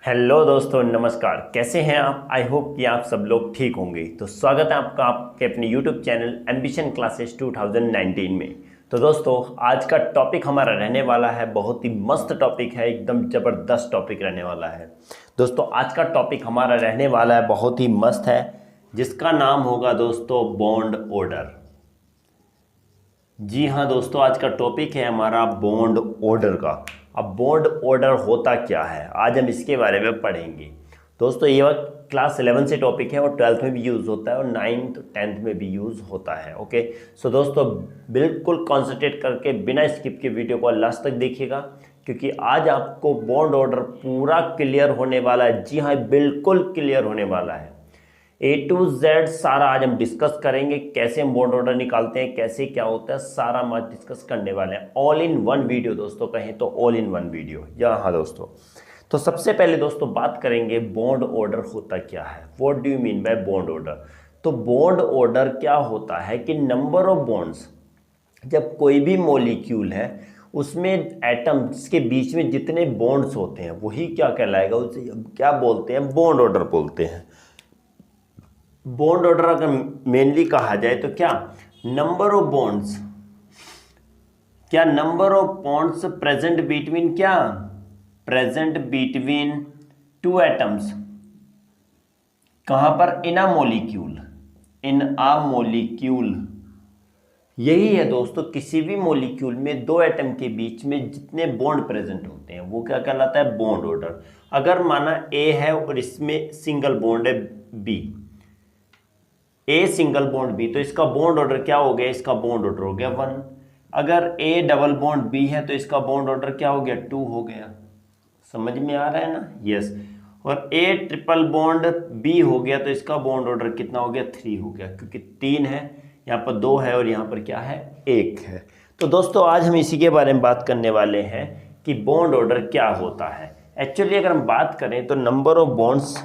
Hello दोस्तों, नमस्कार। कैसे हैं आप? आई होप कि आप सब लोग ठीक होंगे। तो स्वागत है आपका आपके अपने यूट्यूब चैनल एम्बिशन क्लासेस 2019 में। तो दोस्तों, आज का टॉपिक हमारा रहने वाला है, बहुत ही मस्त टॉपिक है, एकदम ज़बरदस्त टॉपिक रहने वाला है। दोस्तों, आज का टॉपिक हमारा रहने वाला है, बहुत ही मस्त है, जिसका नाम होगा दोस्तों बॉन्ड ऑर्डर। जी हाँ दोस्तों, आज का टॉपिक है हमारा बॉन्ड ऑर्डर का। अब बॉन्ड ऑर्डर होता क्या है, आज हम इसके बारे में पढ़ेंगे। दोस्तों, ये क्लास 11 से टॉपिक है और 12th में भी यूज़ होता है और 9th 10th में भी यूज़ होता है। ओके, सो दोस्तों बिल्कुल कॉन्सेंट्रेट करके बिना स्किप के वीडियो को लास्ट तक देखिएगा, क्योंकि आज आपको बॉन्ड ऑर्डर पूरा क्लियर होने वाला है। जी हाँ, बिल्कुल क्लियर होने वाला है। ए टू जेड सारा आज हम डिस्कस करेंगे, कैसे हम बॉन्ड ऑर्डर निकालते हैं, कैसे क्या होता है, सारा हम आज डिस्कस करने वाले हैं। ऑल इन वन वीडियो दोस्तों, कहें तो ऑल इन वन वीडियो। हाँ दोस्तों, तो सबसे पहले दोस्तों बात करेंगे बॉन्ड ऑर्डर होता क्या है। What do you mean by bond order? तो बॉन्ड ऑर्डर क्या होता है कि नंबर ऑफ बॉन्ड्स, जब कोई भी मॉलिक्यूल है उसमें एटम्स के बीच में जितने बॉन्ड्स होते हैं वही क्या कहलाएगा, उसे क्या बोलते हैं, बॉन्ड ऑर्डर बोलते हैं। बॉन्ड ऑर्डर अगर मेनली कहा जाए तो क्या नंबर ऑफ बॉन्ड्स, क्या number of bonds present between, क्या प्रेजेंट बिटवीन टू एटम्स, कहां पर, इन a molecule, in a molecule. यही है दोस्तों, किसी भी मॉलिक्यूल में दो एटम के बीच में जितने बॉन्ड प्रेजेंट होते हैं वो क्या कहलाता है, बॉन्ड ऑर्डर। अगर माना ए है और इसमें सिंगल बॉन्ड है B, A single bond B, तो इसका बॉन्ड ऑर्डर क्या हो गया, इसका बॉन्ड ऑर्डर हो गया 1। अगर ए डबल बॉन्ड बी है तो इसका बॉन्ड ऑर्डर क्या हो गया, 2 हो गया। समझ में आ रहा है ना? यस। और ए ट्रिपल बॉन्ड बी हो गया तो इसका बॉन्ड ऑर्डर कितना हो गया, 3 हो गया, क्योंकि 3 है, यहाँ पर 2 है और यहाँ पर क्या है, 1 है। तो दोस्तों आज हम इसी के बारे में बात करने वाले हैं कि बॉन्ड ऑर्डर क्या होता है। एक्चुअली अगर हम बात करें तो नंबर ऑफ बॉन्ड्स,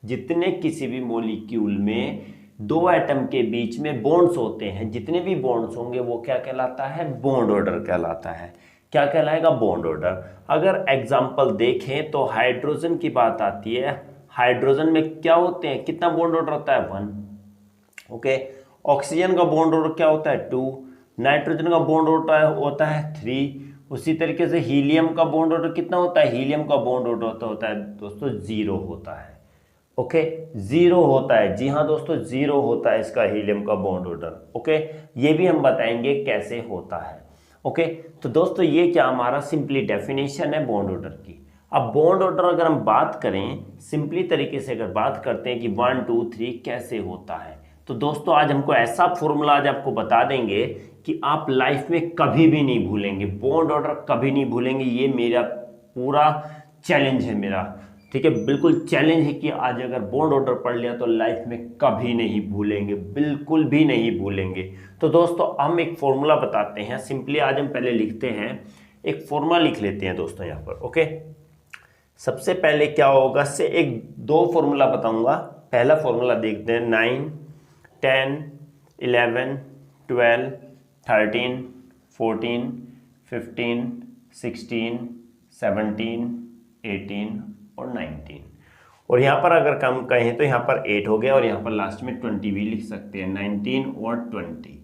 जितने किसी भी मॉलिक्यूल में दो एटम के बीच में बॉन्ड्स होते हैं, जितने भी बॉन्ड्स होंगे वो क्या कहलाता है, बॉन्ड ऑर्डर कहलाता है। क्या कहलाएगा, बॉन्ड ऑर्डर। अगर एग्जांपल देखें तो हाइड्रोजन की बात आती है, हाइड्रोजन में क्या होते हैं, कितना बॉन्ड ऑर्डर होता है, 1। ओके, ऑक्सीजन का बॉन्ड ऑर्डर क्या होता है, 2। नाइट्रोजन का बॉन्ड ऑर्डर होता है 3। उसी तरीके से हीलियम का बॉन्ड ऑर्डर कितना होता है, हीलियम का बॉन्ड ऑर्डर होता है दोस्तों 0 होता है। ओके, 0 होता है। जी हाँ दोस्तों, 0 होता है इसका हीलियम का बॉन्ड ऑर्डर। ओके, ये भी हम बताएंगे कैसे होता है। ओके, तो दोस्तों ये क्या हमारा सिंपली डेफिनेशन है बॉन्ड ऑर्डर की। अब बॉन्ड ऑर्डर अगर हम बात करें सिंपली तरीके से, अगर बात करते हैं कि 1 2 3 कैसे होता है, तो दोस्तों आज हमको ऐसा फॉर्मूला आज आपको बता देंगे कि आप लाइफ में कभी भी नहीं भूलेंगे, बॉन्ड ऑर्डर कभी नहीं भूलेंगे। ये मेरा पूरा चैलेंज है मेरा, ठीक है, बिल्कुल चैलेंज है कि आज अगर बॉन्ड ऑर्डर पढ़ लिया तो लाइफ में कभी नहीं भूलेंगे, बिल्कुल भी नहीं भूलेंगे। तो दोस्तों हम एक फॉर्मूला बताते हैं, सिंपली आज हम पहले लिखते हैं, एक फॉर्मूला लिख लेते हैं दोस्तों यहाँ पर। ओके, सबसे पहले क्या होगा, से एक दो फॉर्मूला बताऊंगा। पहला फॉर्मूला देखते हैं, 9 10 11 12 13 14 15 16 17 18 और 19। और यहाँ पर अगर कम कहें तो यहाँ पर 8 हो गया और यहाँ पर लास्ट में 20 भी लिख सकते हैं, 19 और 20।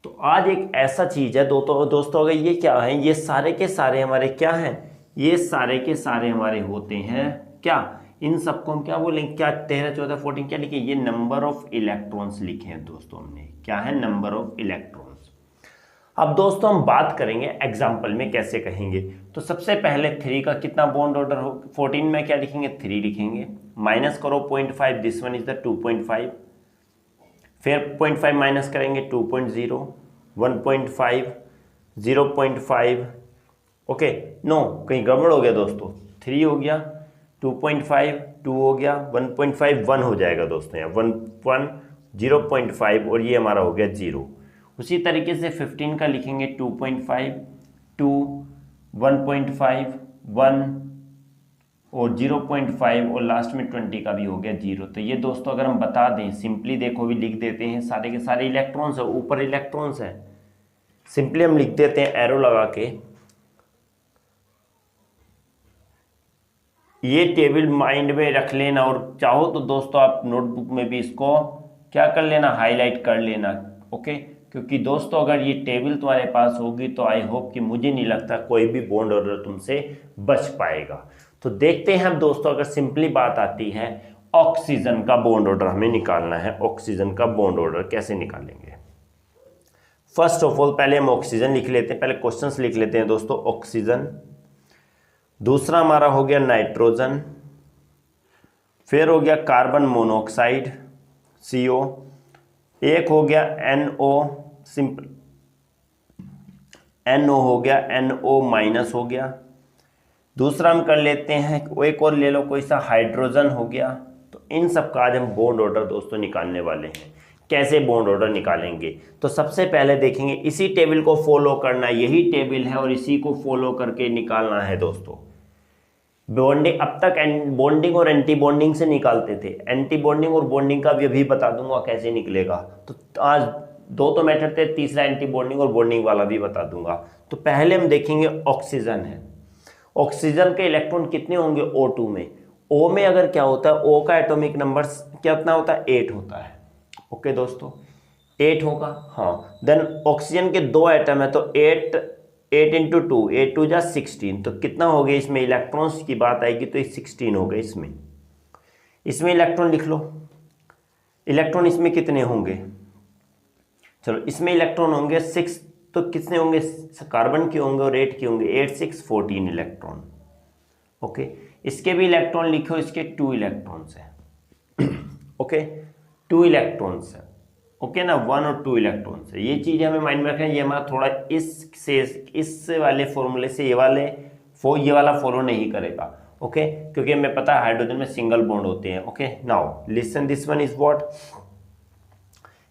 तो आज एक ऐसा चीज है दोस्तों, अगर ये क्या है, ये सारे के सारे हमारे क्या हैं, ये सारे के सारे हमारे होते हैं क्या, इन सबको हम क्या बोलेंगे, क्या 13 14 14 क्या लिखे, ये नंबर ऑफ इलेक्ट्रॉन्स लिखे हैं दोस्तों हमने, क्या है, नंबर ऑफ इलेक्ट्रॉन्स। अब दोस्तों हम बात करेंगे एग्जाम्पल में कैसे कहेंगे। तो सबसे पहले 3 का कितना बॉन्ड ऑर्डर हो, 14 में क्या लिखेंगे, 3 लिखेंगे, माइनस करो 0.5, दिस वन इज द 2.5, फिर 0.5 माइनस करेंगे 2.0, 1.5, 0.5। ओके, नो कहीं गड़बड़ हो गया दोस्तों, 3 हो गया, 2.5 2 हो गया, 1.5 1 हो जाएगा दोस्तों, यहाँ 1 1 0.5 और ये हमारा हो गया 0। उसी तरीके से 15 का लिखेंगे 2.5 2 1.5 1 और 0.5 और लास्ट में 20 का भी हो गया 0। तो ये दोस्तों अगर हम बता दें, सिंपली देखो भी लिख देते हैं, सारे के सारे इलेक्ट्रॉन्स है, ऊपर इलेक्ट्रॉन्स है, सिंपली हम लिख देते हैं एरो लगा के, ये टेबल माइंड में रख लेना, और चाहो तो दोस्तों आप नोटबुक में भी इसको क्या कर लेना, हाईलाइट कर लेना। ओके, क्योंकि दोस्तों अगर ये टेबल तुम्हारे पास होगी तो आई होप कि मुझे नहीं लगता कोई भी बॉन्ड ऑर्डर तुमसे बच पाएगा। तो देखते हैं हम दोस्तों, अगर सिंपली बात आती है ऑक्सीजन का बॉन्ड ऑर्डर हमें निकालना है। ऑक्सीजन का बॉन्ड ऑर्डर कैसे निकालेंगे? फर्स्ट ऑफ ऑल पहले हम ऑक्सीजन लिख लेते हैं, पहले क्वेश्चंस लिख लेते हैं दोस्तों। ऑक्सीजन, दूसरा हमारा हो गया नाइट्रोजन, फिर हो गया कार्बन मोनोऑक्साइड CO, एक हो गया NO सिंपल, NO हो गया, NO माइनस हो गया। दूसरा हम कर लेते हैं, एक और ले लो कोई सा, हाइड्रोजन हो गया। तो इन सब का आज हम बॉन्ड ऑर्डर दोस्तों निकालने वाले हैं। कैसे बॉन्ड ऑर्डर निकालेंगे? तो सबसे पहले देखेंगे, इसी टेबल को फॉलो करना, यही टेबल है और इसी को फॉलो करके निकालना है दोस्तों। बॉन्डिंग अब तक बॉन्डिंग और एंटी बॉन्डिंग से निकालते थे, एंटी बॉन्डिंग और बॉन्डिंग का भी अभी बता दूंगा कैसे निकलेगा। तो आज दो तो मेथड थे, तीसरा एंटी बॉन्डिंग और बॉन्डिंग वाला भी बता दूंगा। तो पहले हम देखेंगे ऑक्सीजन है। ऑक्सीजन के इलेक्ट्रॉन कितने होंगे O2 में? O में अगर क्या होता है, O का एटॉमिक नंबर कितना होता है? 8 होता है। ओके दोस्तों, 8 होगा। हाँ, देन ऑक्सीजन के 2 एटम है तो 8 इंटू 2, 8 2 जा 16। तो कितना हो गया इसमें? इलेक्ट्रॉन्स की बात आएगी तो 16 हो गए इसमें इलेक्ट्रॉन लिख लो। इलेक्ट्रॉन इसमें कितने होंगे? चलो, इसमें इलेक्ट्रॉन होंगे 6, तो कितने होंगे? कार्बन के होंगे और 8 के होंगे, 8 6 14 इलेक्ट्रॉन। ओके, इसके भी इलेक्ट्रॉन लिखो, इसके 2 इलेक्ट्रॉन्स है। ओके, 2 इलेक्ट्रॉन्स है। ओके ना, 1 और 2 इलेक्ट्रॉन्स है। ये चीज़ हमें माइंड में रखना है। ये हमारा थोड़ा इस वाले फॉर्मूले से ये वाला फॉलो नहीं करेगा। ओके, क्योंकि हमें पता है हाइड्रोजन में सिंगल बॉन्ड होते हैं। Okay, now listen, this one is what?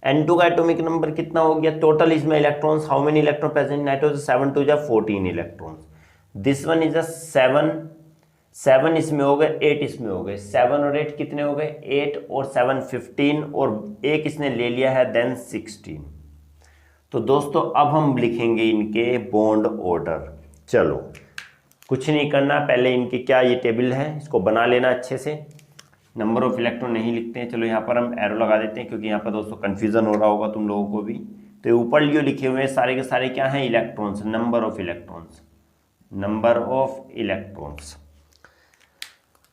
N2 का एटॉमिक नंबर कितना हो गया? टोटल इसमें electrons, how many electron present? Nitrogen 7 2 जा 14 electrons. This one is a 7 इसमें हो गए, 8 इसमें हो गए। 7 और 8 कितने हो गए? 8 और 7 15, और एक इसने ले लिया है, देन 16। तो दोस्तों अब हम लिखेंगे इनके बॉन्ड ऑर्डर। चलो, कुछ नहीं करना, पहले इनके क्या, ये टेबल है, इसको बना लेना अच्छे से। नंबर ऑफ इलेक्ट्रॉन नहीं लिखते हैं, चलो यहाँ पर हम एरो लगा देते हैं, क्योंकि यहाँ पर दोस्तों कन्फ्यूजन हो रहा होगा तुम लोगों को भी। तो ऊपर जो लिखे हुए हैं सारे के सारे क्या हैं? Electrons, number of electrons.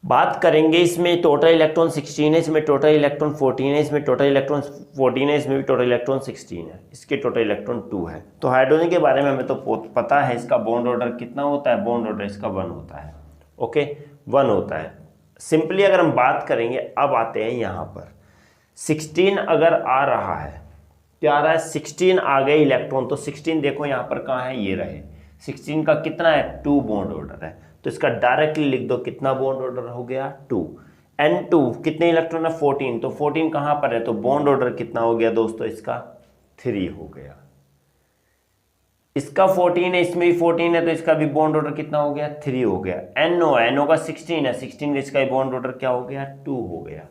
बात करेंगे, इसमें टोटल इलेक्ट्रॉन 16 है, इसमें टोटल इलेक्ट्रॉन 14 है, इसमें टोटल इलेक्ट्रॉन 14 है, इसमें भी टोटल इलेक्ट्रॉन 16 है, इसके टोटल इलेक्ट्रॉन 2 है। तो हाइड्रोजन के बारे में हमें तो पता है, इसका बॉन्ड ऑर्डर कितना होता है? बॉन्ड ऑर्डर इसका 1 होता है। ओके, 1 होता है। सिंपली अगर हम बात करेंगे, अब आते हैं यहाँ पर 16 अगर आ रहा है, क्या आ रहा है? 16 आ गए इलेक्ट्रॉन, तो 16 देखो यहाँ पर कहाँ है? ये रहे। 16 का कितना है? 2 बॉन्ड ऑर्डर है, तो इसका डायरेक्टली लिख दो, कितना बॉन्ड ऑर्डर हो गया? 2। N2 कितने इलेक्ट्रॉन है? 14, तो 14 कहाँ पर है? तो बॉन्ड ऑर्डर कितना हो गया दोस्तों? इसका 3 हो गया। इसका 14 है, इसमें भी 14 है, तो इसका भी बॉन्ड ऑर्डर कितना हो गया? 3 हो गया। NO का 16 है, 16 इसका भी बॉन्ड ऑर्डर क्या हो गया? 2 हो गया।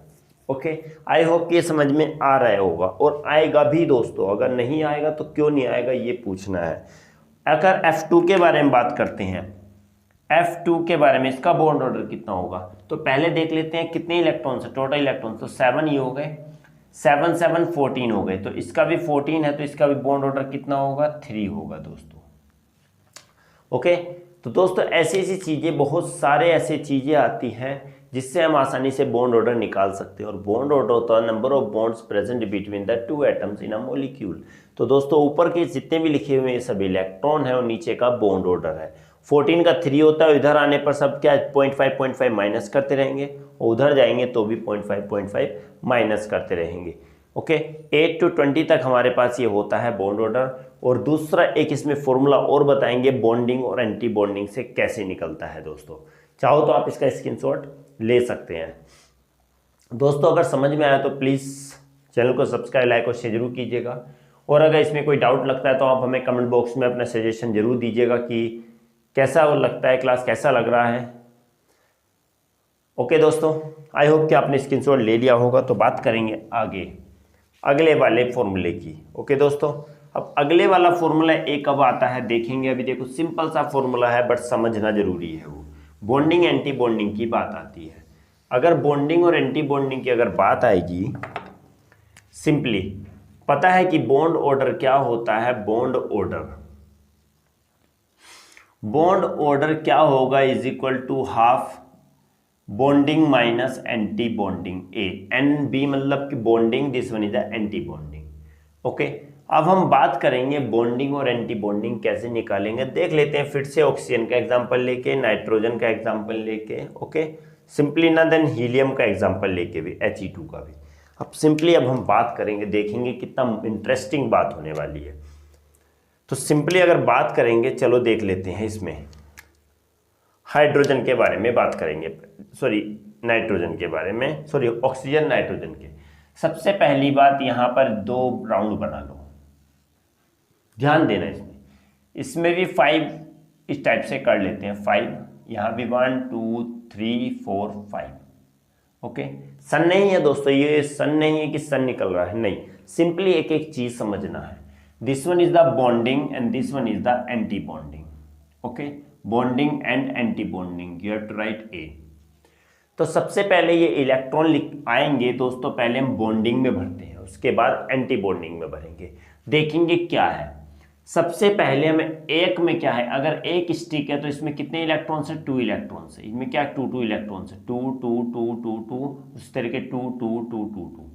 ओके, आई होप ये समझ में आ रहा होगा, और आएगा भी दोस्तों। अगर नहीं आएगा तो क्यों नहीं आएगा, ये पूछना है। अगर F2 के बारे में बात करते हैं, F2 के बारे में, इसका बॉन्ड ऑर्डर कितना होगा? तो पहले देख लेते हैं कितने इलेक्ट्रॉन्स है, टोटल इलेक्ट्रॉन्स। तो 7 ही हो गए, 7 7 14 हो गए, तो इसका भी 14 है, तो इसका भी बॉन्ड ऑर्डर कितना होगा? 3 होगा दोस्तों। ओके, तो दोस्तों ऐसी ऐसी चीज़ें, बहुत सारे ऐसे चीज़ें आती हैं जिससे हम आसानी से बॉन्ड ऑर्डर निकाल सकते हैं। और बॉन्ड ऑर्डर होता है number of bonds present between the 2 atoms in a molecule. तो दोस्तों ऊपर के जितने भी लिखे हुए सब इलेक्ट्रॉन है और नीचे का बॉन्ड ऑर्डर है। 14 का 3 होता है, इधर आने पर सब क्या 0.5 माइनस करते रहेंगे, और उधर जाएंगे तो भी 0.5 माइनस करते रहेंगे। ओके, 8 to 20 तक हमारे पास ये होता है बॉन्ड ऑर्डर। और दूसरा एक इसमें फॉर्मूला और बताएंगे बॉन्डिंग और एंटी बॉन्डिंग से कैसे निकलता है दोस्तों। चाहो तो आप इसका स्क्रीनशॉट ले सकते हैं दोस्तों। अगर समझ में आया तो प्लीज़ चैनल को सब्सक्राइब, लाइक और शेयर जरूर कीजिएगा। और अगर इसमें कोई डाउट लगता है तो आप हमें कमेंट बॉक्स में अपना सजेशन जरूर दीजिएगा कि कैसा लगता है, क्लास कैसा लग रहा है। ओके दोस्तों, आई होप कि आपने स्क्रीनशॉट ले लिया होगा। तो बात करेंगे आगे अगले वाले फॉर्मूले की। ओके दोस्तों, अब अगले वाला फॉर्मूला एक अब आता है, देखेंगे। अभी देखो सिंपल सा फॉर्मूला है, बट समझना जरूरी है। वो बॉन्डिंग एंटी बॉन्डिंग की बात आती है। अगर बॉन्डिंग और एंटी बॉन्डिंग की अगर बात आएगी, सिंपली पता है कि बॉन्ड ऑर्डर क्या होता है। बॉन्ड ऑर्डर क्या होगा, is equal to half bonding minus anti bonding. A N B मतलब कि bonding, this one is the anti bonding. Okay, अब हम बात करेंगे बॉन्डिंग और एंटी बॉन्डिंग कैसे निकालेंगे, देख लेते हैं फिर से ऑक्सीजन का एग्जांपल लेके, नाइट्रोजन का एग्जांपल लेके। ओके, सिंपली ना देन हीलियम का एग्जांपल लेके भी, He2 का भी। अब सिंपली अब हम बात करेंगे, देखेंगे कितना इंटरेस्टिंग बात होने वाली है। तो सिंपली अगर बात करेंगे, चलो देख लेते हैं, इसमें हाइड्रोजन के बारे में बात करेंगे, सॉरी नाइट्रोजन के बारे में, सॉरी ऑक्सीजन नाइट्रोजन के। सबसे पहली बात, यहां पर 2 राउंड बना लो, ध्यान देना इसमें भी 5 इस टाइप से कर लेते हैं, 5 यहां भी 1 2 3 4 5। ओके, सन नहीं है दोस्तों, ये सन नहीं है कि सन निकल रहा है, नहीं, सिंपली एक एक चीज समझना है। This one is the bonding and this one is the anti bonding. Okay, bonding and anti bonding, you have to write a. तो सबसे पहले ये इलेक्ट्रॉन आएंगे दोस्तों, पहले हम बॉन्डिंग में भरते हैं, उसके बाद एंटी बॉन्डिंग में भरेंगे। देखेंगे क्या है, सबसे पहले हमें एक में क्या है, अगर एक स्टिक है तो इसमें कितने इलेक्ट्रॉन्स है, 2 इलेक्ट्रॉन्स है। इसमें क्या 2 इलेक्ट्रॉन्स है, 2 2 2 2 2, उस तरीके 2 2 2 2 2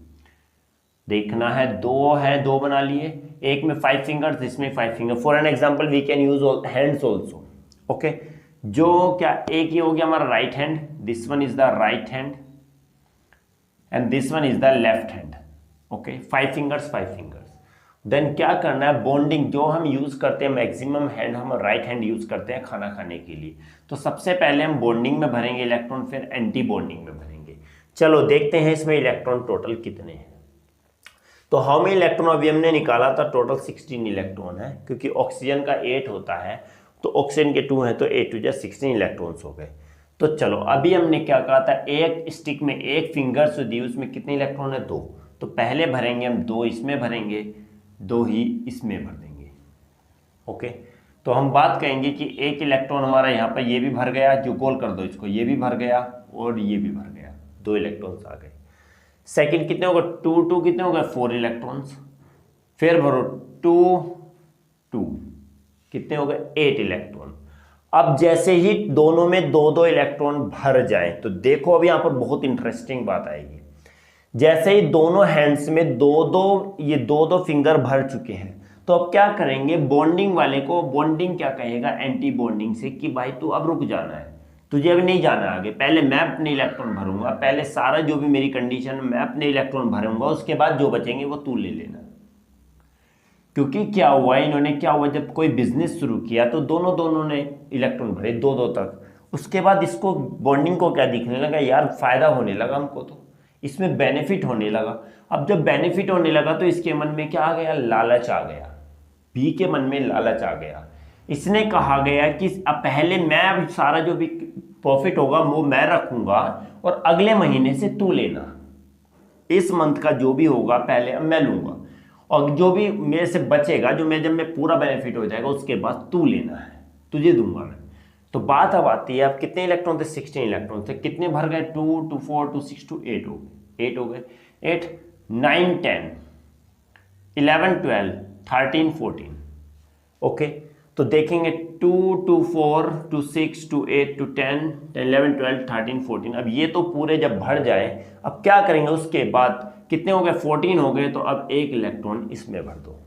देखना है। 2 है, 2 बना लिए, एक में 5 फिंगर्स, इसमें 5 finger. For an example we can use hands also. Okay, जो क्या एक ही हो गया हमारा right hand, this one is the right hand and this one is the left hand. Okay, 5 fingers 5 fingers. Then क्या करना है, बॉन्डिंग जो हम यूज करते हैं, मैक्सिमम हैंड हम राइट हैंड यूज करते हैं खाना खाने के लिए। तो सबसे पहले हम बॉन्डिंग में भरेंगे इलेक्ट्रॉन, फिर एंटी बॉन्डिंग में भरेंगे। चलो देखते हैं इसमें इलेक्ट्रॉन टोटल कितने हैं। तो हाउ मेनी इलेक्ट्रॉन अभी हमने निकाला था, टोटल 16 इलेक्ट्रॉन है, क्योंकि ऑक्सीजन का 8 होता है, तो ऑक्सीजन के 2 हैं, तो 8 2 16 इलेक्ट्रॉन्स हो गए। तो चलो अभी हमने क्या कहा था, एक स्टिक में एक फिंगर से दी, उसमें कितने इलेक्ट्रॉन है, 2। तो पहले भरेंगे हम 2 इसमें भरेंगे, 2 ही इसमें भर देंगे। ओके, तो हम बात करेंगे कि एक इलेक्ट्रॉन हमारा यहाँ पर ये भी भर गया, जो गोल कर दो इसको, ये भी भर गया और ये भी भर गया, 2 इलेक्ट्रॉन्स आ गए। सेकंड कितने होगा, 2 2 कितने हो गए, 4 इलेक्ट्रॉन्स। फिर भरो 2 2 कितने हो गए, 8 इलेक्ट्रॉन। अब जैसे ही दोनों में 2 2 इलेक्ट्रॉन भर जाए, तो देखो अब यहां पर बहुत इंटरेस्टिंग बात आएगी। जैसे ही दोनों हैंड्स में 2 2 ये 2 2 फिंगर भर चुके हैं, तो अब क्या करेंगे, बॉन्डिंग वाले को बॉन्डिंग क्या कहेगा एंटी बॉन्डिंग से कि भाई तू अब रुक जाना है, तुझे अभी नहीं जाना आगे, पहले मैं अपने इलेक्ट्रॉन भरूंगा, पहले सारा जो भी मेरी कंडीशन मैं अपने इलेक्ट्रॉन भरूंगा, उसके बाद जो बचेंगे वो तू ले लेना। क्योंकि क्या हुआ, इन्होंने क्या हुआ, जब कोई बिजनेस शुरू किया तो दोनों ने इलेक्ट्रॉन भरे 2 2 तक। उसके बाद इसको बॉन्डिंग को क्या दिखने लगा, यार फायदा होने लगा हमको, तो इसमें बेनिफिट होने लगा। अब जब बेनिफिट होने लगा तो इसके मन में क्या आ गया, लालच आ गया, बी के मन में लालच आ गया। इसने कहा गया कि अब पहले मैं सारा जो भी प्रॉफिट होगा वो मैं रखूंगा और अगले महीने से तू लेना, इस मंथ का जो भी होगा पहले अब मैं लूंगा, और जो भी मेरे से बचेगा, जो मैं जब मैं पूरा बेनिफिट हो जाएगा उसके बाद तू लेना है, तुझे दूंगा मैं। तो बात अब आती है, अब कितने इलेक्ट्रॉन थे, 16 इलेक्ट्रॉन थे, कितने भर गए, 2 2 4 2 6 2 8 हो गए, 8 हो गए, 8 9 10 11 12 13 14। ओके, तो देखेंगे 2 2 4 2 6 2 8 2 10 11 12 13 14। अब ये तो पूरे जब भर जाए, अब क्या करेंगे, उसके बाद कितने हो गए, 14 हो गए, तो अब एक इलेक्ट्रॉन इसमें भर दो,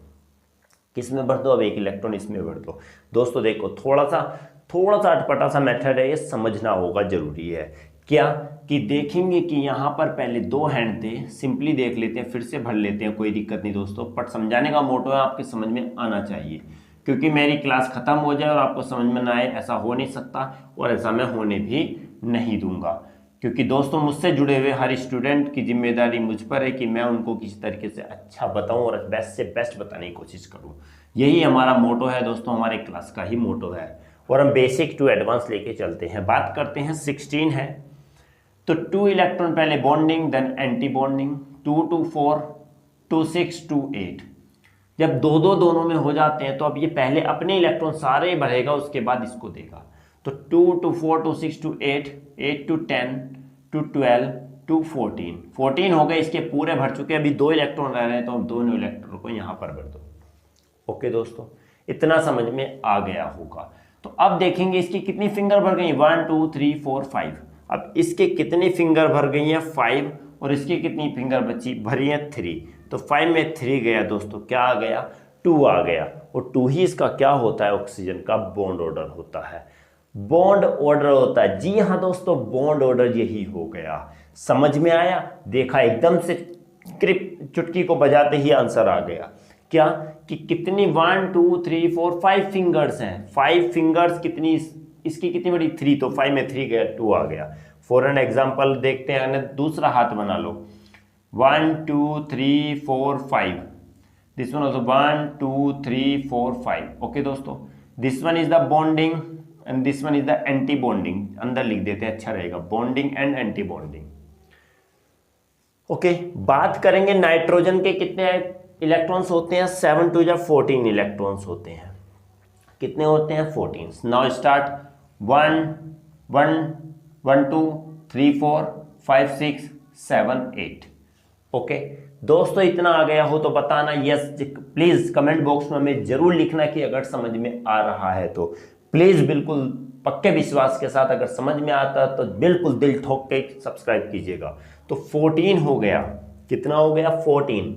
किसमें भर दो, अब एक इलेक्ट्रॉन इसमें भर दो। दोस्तों देखो थोड़ा सा अटपटा सा मेथड है, ये समझना होगा, जरूरी है। क्या कि देखेंगे कि यहाँ पर पहले 2 हैंड थे, सिंपली देख लेते हैं, फिर से भर लेते हैं, कोई दिक्कत नहीं दोस्तों, बट समझाने का मोटो है आपके समझ में आना चाहिए, क्योंकि मेरी क्लास खत्म हो जाए और आपको समझ में ना आए, ऐसा हो नहीं सकता, और ऐसा मैं होने भी नहीं दूंगा। क्योंकि दोस्तों मुझसे जुड़े हुए हर स्टूडेंट की जिम्मेदारी मुझ पर है कि मैं उनको किसी तरीके से अच्छा बताऊं और बेस्ट से बेस्ट बताने की कोशिश करूं। यही हमारा मोटो है दोस्तों, हमारे क्लास का ही मोटो है, और हम बेसिक टू एडवांस लेके चलते हैं। बात करते हैं 16 है, तो 2 इलेक्ट्रॉन पहले बॉन्डिंग देन एंटी बॉन्डिंग, 2 2 4 2 6 2 8। जब 2 2 दोनों में हो जाते हैं तो अब ये पहले अपने इलेक्ट्रॉन सारे भरेगा, उसके बाद इसको देगा। तो 2 to 4 to 6 to 8, 8 to 10 to 12 to 14, 14 हो गए, इसके पूरे भर चुके, अभी 2 इलेक्ट्रॉन रह रहे हैं तो हम दोनों इलेक्ट्रॉन को यहाँ पर भर दो। ओके दोस्तों, इतना समझ में आ गया होगा। तो अब देखेंगे इसकी कितनी फिंगर भर गई, 1 2 3 4 5। अब इसके कितनी फिंगर भर गई हैं 5, और इसकी कितनी फिंगर बची भरी है 3। तो 5 में 3 गया दोस्तों, क्या आ गया 2 आ गया, और 2 ही इसका क्या होता है, ऑक्सीजन का बॉन्ड ऑर्डर होता है, बॉन्ड ऑर्डर होता है। जी हाँ दोस्तों, बॉन्ड ऑर्डर यही हो गया। समझ में आया, देखा एकदम से चुटकी को बजाते ही आंसर आ गया। क्या कि कितनी 1 2 3 4 5 फिंगर्स हैं, 5 फिंगर्स कितनी, इसकी कितनी बड़ी 3, तो 5 में 3 गया 2 आ गया। फॉर एन एग्जाम्पल देखते हैं, दूसरा हाथ बना लो, 1 2 3 4 5, दिस वन ऑल्सो 1 2 3 4 5। ओके दोस्तों, this one is the bonding and this one is the anti bonding, अंदर लिख देते हैं, अच्छा रहेगा, bonding and anti bonding. Okay, बात करेंगे नाइट्रोजन के कितने इलेक्ट्रॉन्स होते हैं, 7 2 या 14 इलेक्ट्रॉन्स होते हैं। कितने होते हैं 14। Now start, 1 1 1 2 3 4 5 6 7 8। ओके दोस्तों, इतना आ गया हो तो बताना यस, प्लीज कमेंट बॉक्स में हमें जरूर लिखना कि अगर समझ में आ रहा है तो। प्लीज बिल्कुल पक्के विश्वास के साथ, अगर समझ में आता तो बिल्कुल दिल ठोक के सब्सक्राइब कीजिएगा। तो 14 हो गया, कितना हो गया 14।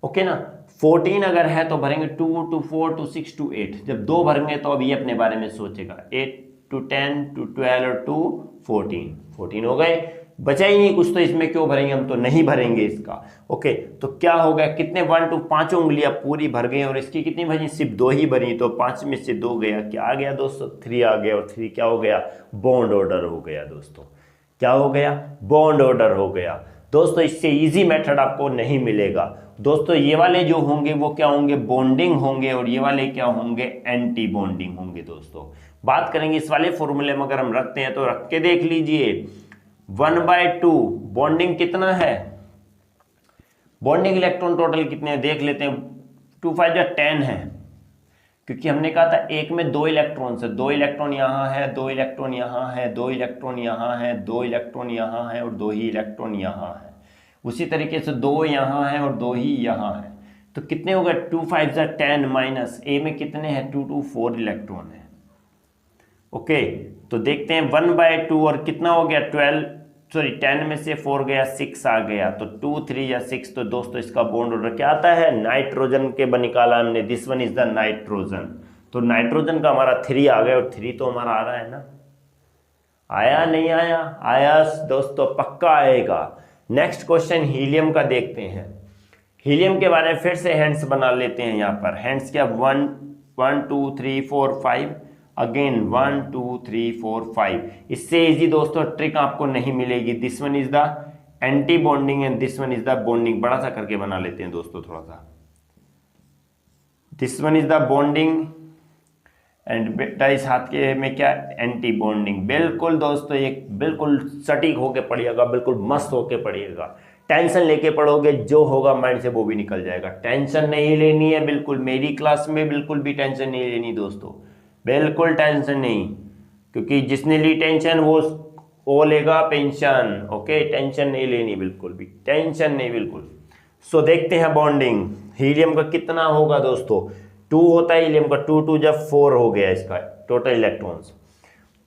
ओके ना, 14 अगर है तो भरेंगे 2 to 4 to 6 to 8। जब 2 भरेंगे तो अब ये अपने बारे में सोचेगा, 8 to 10 to 12 to 14, 14 हो गए, बचा ही नहीं कुछ, तो इसमें क्यों भरेंगे, हम तो नहीं भरेंगे इसका। ओके, तो क्या हो गया, कितने 1 to 5 उंगलियां पूरी भर गई, और इसकी कितनी भरी, सिर्फ 2 ही भरी, तो 5 में से 2 गया, क्या आ गया दोस्तों 3 आ गया, और 3 क्या हो गया, बॉन्ड ऑर्डर हो गया दोस्तों। क्या हो गया, बॉन्ड ऑर्डर हो गया दोस्तों। इससे इजी मेथड आपको नहीं मिलेगा दोस्तों। ये वाले जो होंगे वो क्या होंगे, बॉन्डिंग होंगे, और ये वाले क्या होंगे, एंटी बॉन्डिंग होंगे दोस्तों। बात करेंगे इस वाले फॉर्मूले में, अगर हम रखते हैं तो रख के देख लीजिए, 1/2 बॉन्डिंग कितना है, बॉन्डिंग इलेक्ट्रॉन टोटल कितने हैं देख लेते हैं, 2 5 या 10 है, क्योंकि हमने कहा था एक में 2 इलेक्ट्रॉन है, 2 इलेक्ट्रॉन यहाँ है, 2 इलेक्ट्रॉन यहाँ है, 2 इलेक्ट्रॉन यहाँ है, 2 इलेक्ट्रॉन यहाँ है, और 2 ही इलेक्ट्रॉन यहाँ है। उसी तरीके से 2 यहाँ है और 2 ही यहाँ है, तो कितने हो गए, 2 5 या 10 माइनस ए में कितने हैं, 2 2 4 इलेक्ट्रॉन है। ओके, तो देखते हैं 1/2 और कितना हो गया 10 में से 4 गया 6 आ गया, तो 2 3 या 6। तो दोस्तों इसका बॉन्ड ऑर्डर क्या आता है, नाइट्रोजन के निकाला हमने, this one is the nitrogen. तो नाइट्रोजन का हमारा 3 आ गया, और 3 तो हमारा आ रहा है ना, आया नहीं आया, आया दोस्तों, पक्का आएगा। नेक्स्ट क्वेश्चन हीलियम का देखते हैं। हीलियम के बारे में फिर से हैंड्स बना लेते हैं, यहाँ पर हैंड्स क्या, 1 1 2 3 4 5, अगेन 1 2 3 4 5। इससे इजी दोस्तों ट्रिक आपको नहीं मिलेगी। This one is the anti bonding and this one is the bonding. बड़ा सा करके बना लेते हैं दोस्तों थोड़ा सा, this one is the bonding and बेटा इस हाथ के में क्या, एंटी बॉन्डिंग। बिल्कुल दोस्तों, ये बिल्कुल सटीक होके पढ़िएगा, बिल्कुल मस्त होके पढ़िएगा। टेंशन लेके पढ़ोगे, जो होगा माइंड से वो भी निकल जाएगा। टेंशन नहीं लेनी है बिल्कुल, मेरी क्लास में बिल्कुल भी टेंशन नहीं लेनी दोस्तों, बिल्कुल टेंशन नहीं, क्योंकि जिसने ली टेंशन वो लेगा पेंशन। ओके, टेंशन नहीं लेनी बिल्कुल भी, टेंशन नहीं बिल्कुल। सो देखते हैं बॉन्डिंग हीलियम का कितना होगा दोस्तों, 2 होता है हीलियम का, 2 2 जब 4 हो गया इसका टोटल इलेक्ट्रॉन्स।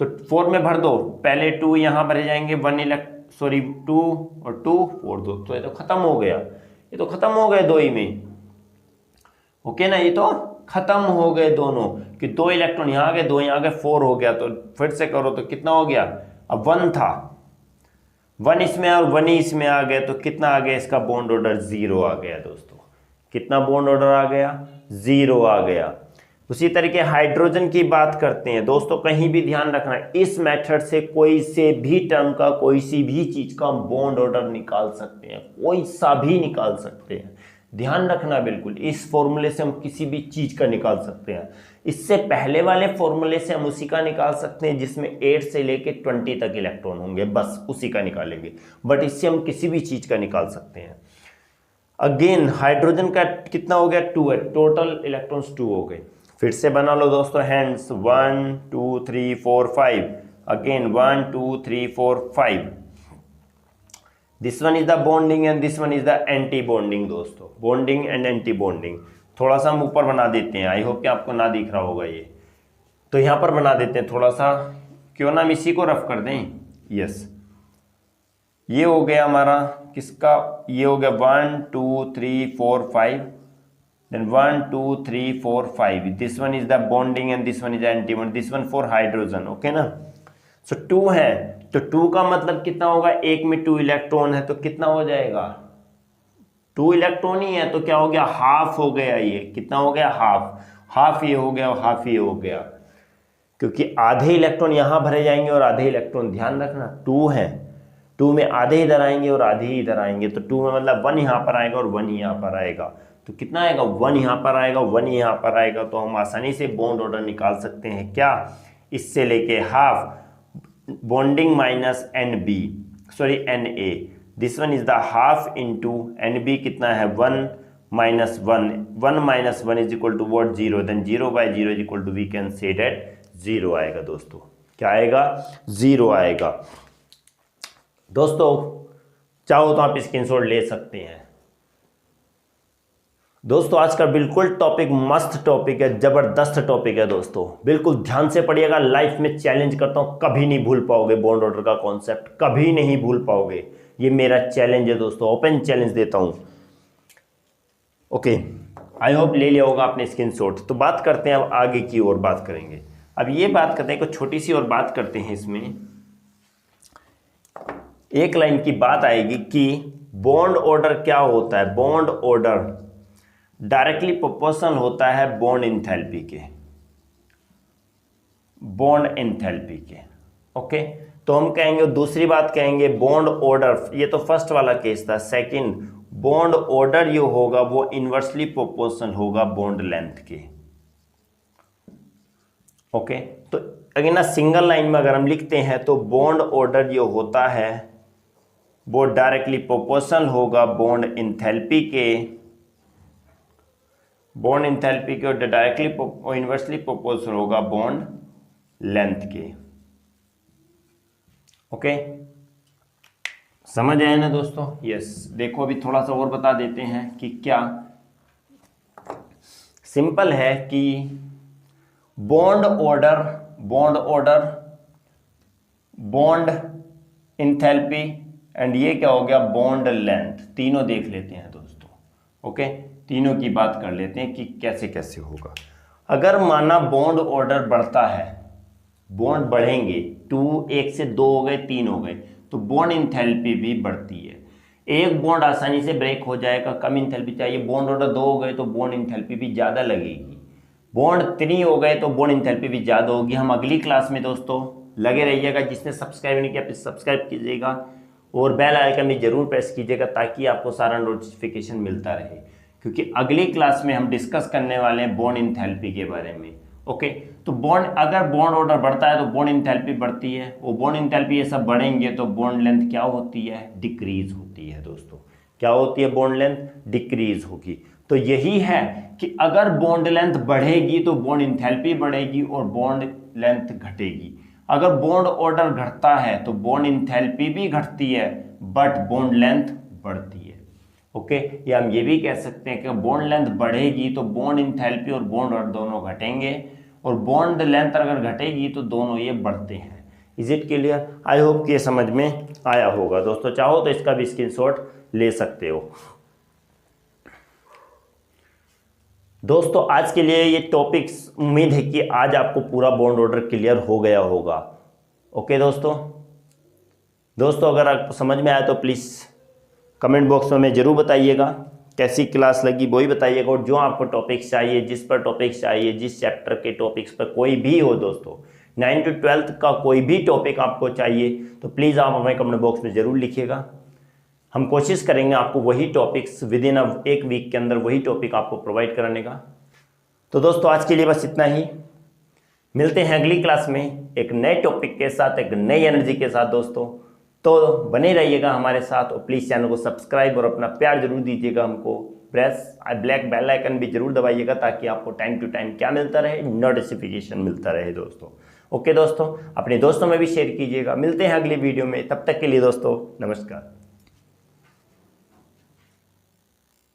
तो 4 में भर दो, पहले 2 यहाँ भरे जाएंगे, 2 और 2 4 2, तो ये तो खत्म हो गया, ये तो खत्म हो गए 2 ही में। ओके ना, ये तो खत्म हो गए दोनों, कि 2 इलेक्ट्रॉन यहाँ आ गए, 2 यहाँ आ गए, 4 हो गया। तो फिर से करो तो कितना हो गया, अब 1 था, 1 इसमें और 1 ही इसमें आ गया, तो कितना आ गया इसका बॉन्ड ऑर्डर, 0 आ गया दोस्तों। कितना बॉन्ड ऑर्डर आ गया, 0 आ गया। उसी तरीके हाइड्रोजन की बात करते हैं दोस्तों, कहीं भी ध्यान रखना, इस मेथड से कोई से भी टर्म का, कोई सी भी चीज का बॉन्ड ऑर्डर निकाल सकते हैं, कोई सा भी निकाल सकते हैं। ध्यान रखना बिल्कुल, इस फॉर्मूले से हम किसी भी चीज का निकाल सकते हैं। इससे पहले वाले फॉर्मूले से हम उसी का निकाल सकते हैं जिसमें 8 से लेके 20 तक इलेक्ट्रॉन होंगे, बस उसी का निकालेंगे। बट इससे हम किसी भी चीज का निकाल सकते हैं। अगेन हाइड्रोजन का कितना हो गया, 2 है, टोटल इलेक्ट्रॉन्स 2 हो गए। फिर से बना लो दोस्तों hands, 1 2 3 4 5, again 1 2 3 4 5। This one is the bonding and this one is the anti bonding दोस्तों, बॉन्डिंग एंड एंटी बॉन्डिंग। थोड़ा सा हम ऊपर बना देते हैं, आई होप कि आपको ना दिख रहा होगा ये, तो यहाँ पर बना देते हैं थोड़ा सा, क्यों ना हम इसी को रफ कर दें। यस, ये हो गया हमारा किसका, ये हो गया 1 2 3 4 5, then 1 2 3 4 5, this one is the bonding and this one is the anti bond, this one for hydrogen, okay ना। सो 2 है तो 2 का मतलब कितना होगा, एक में 2 इलेक्ट्रॉन है तो कितना हो जाएगा, 2 इलेक्ट्रॉन ही है तो क्या हो गया, हाफ हो गया, ये कितना हो गया, हाफ, हाफ ये हो गया और हाफ ये हो गया, क्योंकि आधे इलेक्ट्रॉन यहां भरे जाएंगे और आधे इलेक्ट्रॉन, ध्यान रखना 2 है, 2 में आधे इधर आएंगे और आधे ही इधर आएंगे, तो 2 में मतलब 1 यहाँ पर आएगा और 1 यहाँ पर आएगा, तो कितना आएगा, 1 यहाँ पर आएगा, 1 यहाँ पर आएगा, तो हम आसानी से बॉन्ड ऑर्डर निकाल सकते हैं क्या, इससे लेके half bonding minus N B, sorry N A, this one is the half into N B कितना है 1 minus 1, 1 minus 1 is equal to what, 0, then 0 by 0 is equal to we can say that 0 आएगा दोस्तों, क्या आएगा, 0 आएगा। दोस्तों चाहो तो आप स्क्रीनशॉट ले सकते हैं। दोस्तों आज का बिल्कुल टॉपिक मस्त टॉपिक है, जबरदस्त टॉपिक है दोस्तों, बिल्कुल ध्यान से पढ़िएगा, लाइफ में चैलेंज करता हूं, कभी नहीं भूल पाओगे बॉन्ड ऑर्डर का कॉन्सेप्ट, कभी नहीं भूल पाओगे, ये मेरा चैलेंज है दोस्तों, ओपन चैलेंज देता हूं। ओके, आई होप ले लिया होगा आपने स्क्रीनशॉट। तो बात करते हैं अब आगे की ओर, बात करेंगे अब ये बात करते हैं, कुछ छोटी सी और बात करते हैं, इसमें एक लाइन की बात आएगी कि बॉन्ड ऑर्डर क्या होता है। बॉन्ड ऑर्डर डायरेक्टली प्रोपोर्शनल होता है बॉन्ड एंथैल्पी के, बॉन्ड एंथैल्पी के, ओके। तो हम कहेंगे, दूसरी बात कहेंगे बॉन्ड ऑर्डर, ये तो फर्स्ट वाला केस था। सेकंड, बॉन्ड ऑर्डर जो होगा वो इनवर्सली प्रोपोर्शनल होगा बॉन्ड लेंथ के, ओके। तो अगेन ना सिंगल लाइन में अगर हम लिखते हैं तो बॉन्ड ऑर्डर जो होता है वो डायरेक्टली प्रोपोर्शनल होगा बॉन्ड एंथैल्पी के, बॉन्ड एंथैल्पी के, और डायरेक्टली इनवर्सली प्रोपोर्शनल होगा बॉन्ड लेंथ के, ओके। समझ आया ना दोस्तों। यस, देखो अभी थोड़ा सा और बता देते हैं कि क्या सिंपल है कि bond order, bond enthalpy and ये क्या हो गया, बॉन्ड लेंथ, तीनों देख लेते हैं दोस्तों, ओके। तीनों की बात कर लेते हैं कि कैसे कैसे होगा। अगर माना बॉन्ड ऑर्डर बढ़ता है, बॉन्ड बढ़ेंगे, 2 1 से 2 हो गए, 3 हो गए, तो बॉन्ड एंथैल्पी भी बढ़ती है। एक बॉन्ड आसानी से ब्रेक हो जाएगा, कम एंथैल्पी चाहिए, बॉन्ड ऑर्डर 2 हो गए तो बॉन्ड एंथैल्पी भी ज़्यादा लगेगी, बॉन्ड 3 हो गए तो बॉन्ड एंथैल्पी भी ज़्यादा होगी। हम अगली क्लास में दोस्तों लगे रहिएगा, जिसने सब्सक्राइब नहीं किया प्लीज़ सब्सक्राइब कीजिएगा और बेल आइकन भी जरूर प्रेस कीजिएगा ताकि आपको सारा नोटिफिकेशन मिलता रहे, क्योंकि अगली क्लास में हम डिस्कस करने वाले हैं बॉन्ड एंथैल्पी के बारे में, ओके। तो बॉन्ड, अगर बॉन्ड ऑर्डर बढ़ता है तो बॉन्ड एंथैल्पी बढ़ती है, और बॉन्ड एंथैल्पी ये सब बढ़ेंगे तो बॉन्ड लेंथ क्या होती है, डिक्रीज होती है दोस्तों। क्या होती है, बॉन्ड लेंथ डिक्रीज होगी। तो यही है कि अगर बॉन्ड लेंथ बढ़ेगी तो बॉन्ड एंथैल्पी बढ़ेगी और बॉन्ड लेंथ घटेगी। अगर बॉन्ड ऑर्डर घटता है तो बॉन्ड एंथैल्पी भी घटती है बट बॉन्ड लेंथ बढ़ती है, ओके। या हम ये भी कह सकते हैं कि बॉन्ड लेंथ बढ़ेगी तो बॉन्ड एंथैल्पी और बॉन्ड ऑर्डर दोनों घटेंगे, और बॉन्ड लेंथ अगर घटेगी तो दोनों ये बढ़ते हैं। Is it clear? I hope कि ये समझ में आया होगा दोस्तों। चाहो तो इसका भी स्क्रीनशॉट ले सकते हो दोस्तों। आज के लिए ये टॉपिक्स, उम्मीद है कि आज आपको पूरा बॉन्ड ऑर्डर क्लियर हो गया होगा, ओके दोस्तों अगर आपको समझ में आया तो प्लीज़ कमेंट बॉक्स में हमें ज़रूर बताइएगा कैसी क्लास लगी, वो ही बताइएगा। और जो आपको टॉपिक्स चाहिए, जिस पर टॉपिक्स चाहिए, जिस चैप्टर के टॉपिक्स पर कोई भी हो दोस्तों, 9 to 12 का कोई भी टॉपिक आपको चाहिए तो प्लीज़ आप हमें कमेंट बॉक्स में ज़रूर लिखिएगा। हम कोशिश करेंगे आपको वही टॉपिक्स विद इन एक वीक के अंदर वही टॉपिक आपको प्रोवाइड कराने का। तो दोस्तों आज के लिए बस इतना ही, मिलते हैं अगली क्लास में एक नए टॉपिक के साथ, एक नई एनर्जी के साथ दोस्तों। तो बने रहिएगा हमारे साथ और प्लीज़ चैनल को सब्सक्राइब और अपना प्यार जरूर दीजिएगा हमको। प्रेस ब्लैक बेल आइकन भी जरूर दबाइएगा ताकि आपको टाइम टू टाइम क्या मिलता रहे, नोटिफिकेशन मिलता रहे दोस्तों। ओके दोस्तों, अपने दोस्तों में भी शेयर कीजिएगा। मिलते हैं अगली वीडियो में, तब तक के लिए दोस्तों नमस्कार।